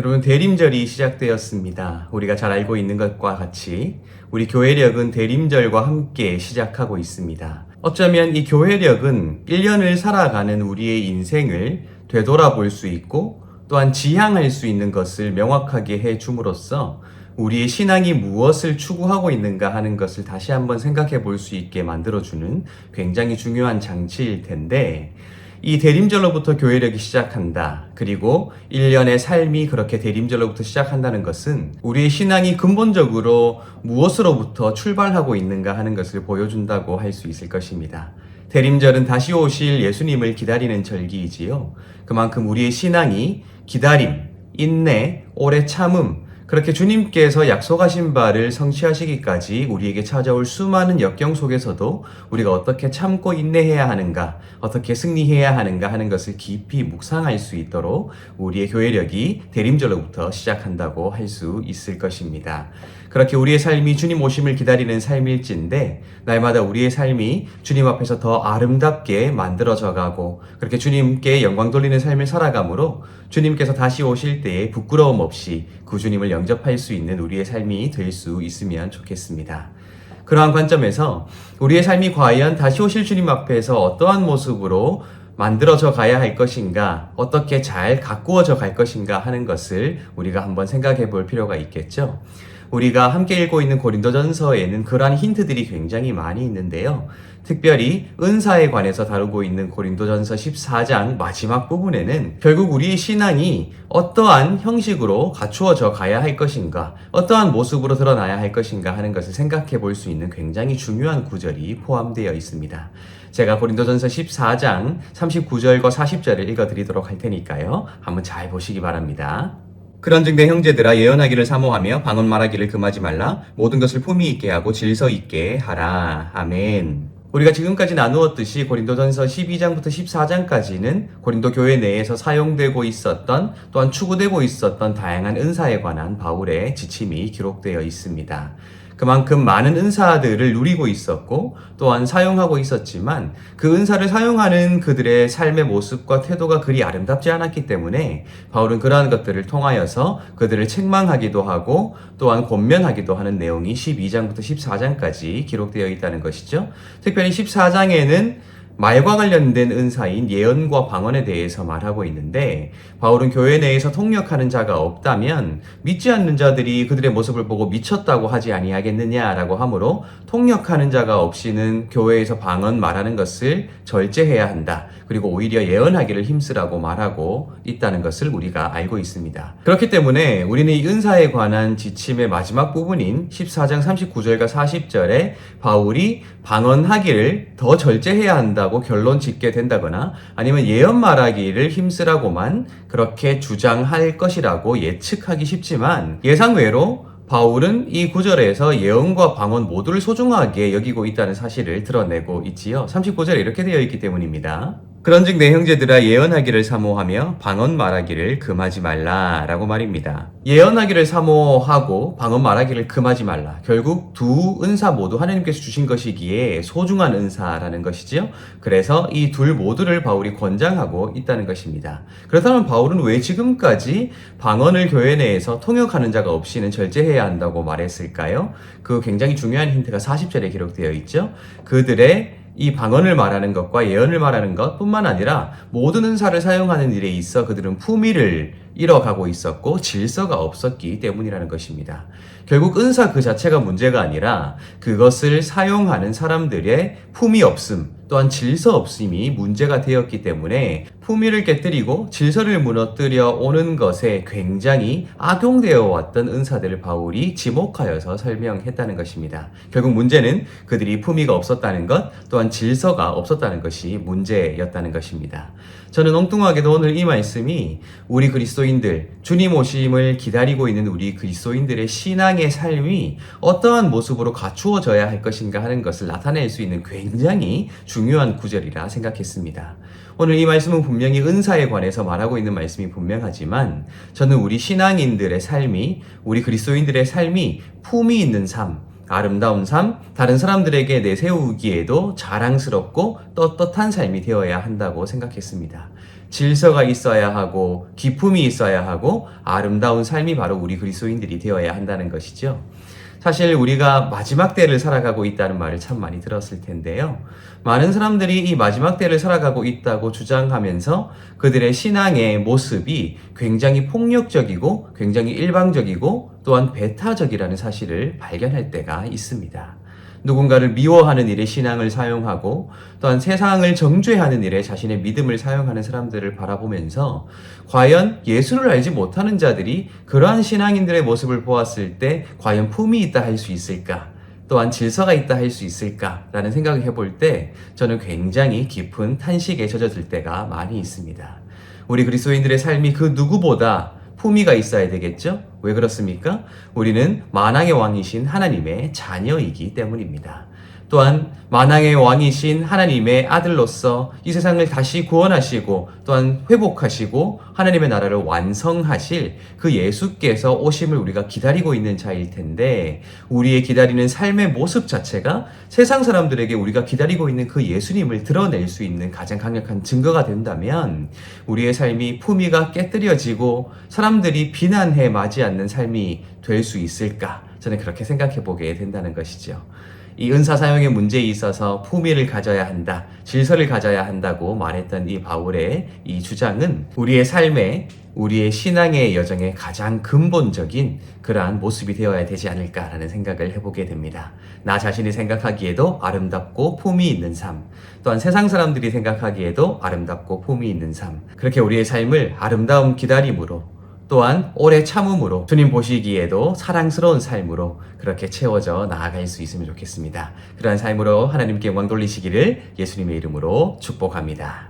여러분, 대림절이 시작되었습니다. 우리가 잘 알고 있는 것과 같이 우리 교회력은 대림절과 함께 시작하고 있습니다. 어쩌면 이 교회력은 1년을 살아가는 우리의 인생을 되돌아볼 수 있고 또한 지향할 수 있는 것을 명확하게 해줌으로써 우리의 신앙이 무엇을 추구하고 있는가 하는 것을 다시 한번 생각해 볼 수 있게 만들어주는 굉장히 중요한 장치일 텐데, 이 대림절로부터 교회력이 시작한다. 그리고 1년의 삶이 그렇게 대림절로부터 시작한다는 것은 우리의 신앙이 근본적으로 무엇으로부터 출발하고 있는가 하는 것을 보여준다고 할 수 있을 것입니다. 대림절은 다시 오실 예수님을 기다리는 절기이지요. 그만큼 우리의 신앙이 기다림, 인내, 오래 참음, 그렇게 주님께서 약속하신 바를 성취하시기까지 우리에게 찾아올 수많은 역경 속에서도 우리가 어떻게 참고 인내해야 하는가, 어떻게 승리해야 하는가 하는 것을 깊이 묵상할 수 있도록 우리의 교회력이 대림절로부터 시작한다고 할 수 있을 것입니다. 그렇게 우리의 삶이 주님 오심을 기다리는 삶일진데, 날마다 우리의 삶이 주님 앞에서 더 아름답게 만들어져 가고 그렇게 주님께 영광 돌리는 삶을 살아가므로 주님께서 다시 오실 때에 부끄러움 없이 그 주님을 영접할 수 있는 우리의 삶이 될 수 있으면 좋겠습니다. 그러한 관점에서 우리의 삶이 과연 다시 오실 주님 앞에서 어떠한 모습으로 만들어져 가야 할 것인가, 어떻게 잘 가꾸어져 갈 것인가 하는 것을 우리가 한번 생각해 볼 필요가 있겠죠. 우리가 함께 읽고 있는 고린도전서에는 그러한 힌트들이 굉장히 많이 있는데요. 특별히 은사에 관해서 다루고 있는 고린도전서 14장 마지막 부분에는 결국 우리의 신앙이 어떠한 형식으로 갖추어져 가야 할 것인가, 어떠한 모습으로 드러나야 할 것인가 하는 것을 생각해 볼 수 있는 굉장히 중요한 구절이 포함되어 있습니다. 제가 고린도전서 14장 39절과 40절을 읽어드리도록 할 테니까요. 한번 잘 보시기 바랍니다. 그런즉 내 형제들아, 예언하기를 사모하며 방언 말하기를 금하지 말라. 모든 것을 품위 있게 하고 질서 있게 하라. 아멘. 우리가 지금까지 나누었듯이 고린도전서 12장부터 14장까지는 고린도 교회 내에서 사용되고 있었던, 또한 추구되고 있었던 다양한 은사에 관한 바울의 지침이 기록되어 있습니다. 그만큼 많은 은사들을 누리고 있었고 또한 사용하고 있었지만 그 은사를 사용하는 그들의 삶의 모습과 태도가 그리 아름답지 않았기 때문에 바울은 그러한 것들을 통하여서 그들을 책망하기도 하고 또한 권면하기도 하는 내용이 12장부터 14장까지 기록되어 있다는 것이죠. 특별히 14장에는 말과 관련된 은사인 예언과 방언에 대해서 말하고 있는데, 바울은 교회 내에서 통역하는 자가 없다면 믿지 않는 자들이 그들의 모습을 보고 미쳤다고 하지 아니하겠느냐라고 하므로 통역하는 자가 없이는 교회에서 방언 말하는 것을 절제해야 한다. 그리고 오히려 예언하기를 힘쓰라고 말하고 있다는 것을 우리가 알고 있습니다. 그렇기 때문에 우리는 이 은사에 관한 지침의 마지막 부분인 14장 39절과 40절에 바울이 방언하기를 더 절제해야 한다고 결론 짓게 된다거나 아니면 예언 말하기를 힘쓰라고만 그렇게 주장할 것이라고 예측하기 쉽지만, 예상외로 바울은 이 구절에서 예언과 방언 모두를 소중하게 여기고 있다는 사실을 드러내고 있지요. 39절에 이렇게 되어 있기 때문입니다. 그런즉 내 형제들아, 예언하기를 사모하며 방언 말하기를 금하지 말라 라고 말입니다. 예언하기를 사모하고 방언 말하기를 금하지 말라, 결국 두 은사 모두 하나님께서 주신 것이기에 소중한 은사라는 것이지요. 그래서 이 둘 모두를 바울이 권장하고 있다는 것입니다. 그렇다면 바울은 왜 지금까지 방언을 교회 내에서 통역하는 자가 없이는 절제해야 한다고 말했을까요? 그 굉장히 중요한 힌트가 40절에 기록되어 있죠. 그들의 이 방언을 말하는 것과 예언을 말하는 것 뿐만 아니라 모든 은사를 사용하는 일에 있어 그들은 품위를 잃어가고 있었고 질서가 없었기 때문이라는 것입니다. 결국 은사 그 자체가 문제가 아니라 그것을 사용하는 사람들의 품위 없음, 또한 질서 없음이 문제가 되었기 때문에 품위를 깨뜨리고 질서를 무너뜨려 오는 것에 굉장히 악용되어 왔던 은사들을 바울이 지목하여서 설명했다는 것입니다. 결국 문제는 그들이 품위가 없었다는 것, 또한 질서가 없었다는 것이 문제였다는 것입니다. 저는 엉뚱하게도 오늘 이 말씀이 우리 그리스도인들, 주님 오심을 기다리고 있는 우리 그리스도인들의 신앙의 삶이 어떠한 모습으로 갖추어져야 할 것인가 하는 것을 나타낼 수 있는 굉장히 중요한 구절이라 생각했습니다. 오늘 이 말씀은 분명히 은사에 관해서 말하고 있는 말씀이 분명하지만, 저는 우리 신앙인들의 삶이, 우리 그리스도인들의 삶이 품위 있는 삶, 아름다운 삶, 다른 사람들에게 내세우기에도 자랑스럽고 떳떳한 삶이 되어야 한다고 생각했습니다. 질서가 있어야 하고 기품이 있어야 하고 아름다운 삶이 바로 우리 그리스도인들이 되어야 한다는 것이죠. 사실 우리가 마지막 때를 살아가고 있다는 말을 참 많이 들었을 텐데요. 많은 사람들이 이 마지막 때를 살아가고 있다고 주장하면서 그들의 신앙의 모습이 굉장히 폭력적이고 굉장히 일방적이고 또한 배타적이라는 사실을 발견할 때가 있습니다. 누군가를 미워하는 일에 신앙을 사용하고 또한 세상을 정죄하는 일에 자신의 믿음을 사용하는 사람들을 바라보면서 과연 예수를 알지 못하는 자들이 그러한 신앙인들의 모습을 보았을 때 과연 품이 있다 할 수 있을까? 또한 질서가 있다 할 수 있을까라는 생각을 해볼 때 저는 굉장히 깊은 탄식에 젖어들 때가 많이 있습니다. 우리 그리스도인들의 삶이 그 누구보다 품위가 있어야 되겠죠? 왜 그렇습니까? 우리는 만왕의 왕이신 하나님의 자녀이기 때문입니다. 또한 만왕의 왕이신 하나님의 아들로서 이 세상을 다시 구원하시고 또한 회복하시고 하나님의 나라를 완성하실 그 예수께서 오심을 우리가 기다리고 있는 자일 텐데 우리의 기다리는 삶의 모습 자체가 세상 사람들에게 우리가 기다리고 있는 그 예수님을 드러낼 수 있는 가장 강력한 증거가 된다면 우리의 삶이 품위가 깨뜨려지고 사람들이 비난해 마지 않는 삶이 될 수 있을까? 저는 그렇게 생각해 보게 된다는 것이죠. 이 은사 사용의 문제에 있어서 품위를 가져야 한다, 질서를 가져야 한다고 말했던 이 바울의 이 주장은 우리의 삶에, 우리의 신앙의 여정의 가장 근본적인 그러한 모습이 되어야 되지 않을까라는 생각을 해보게 됩니다. 나 자신이 생각하기에도 아름답고 품위 있는 삶, 또한 세상 사람들이 생각하기에도 아름답고 품위 있는 삶, 그렇게 우리의 삶을 아름다운 기다림으로 또한 오래 참음으로 주님 보시기에도 사랑스러운 삶으로 그렇게 채워져 나아갈 수 있으면 좋겠습니다. 그러한 삶으로 하나님께 영광 돌리시기를 예수님의 이름으로 축복합니다.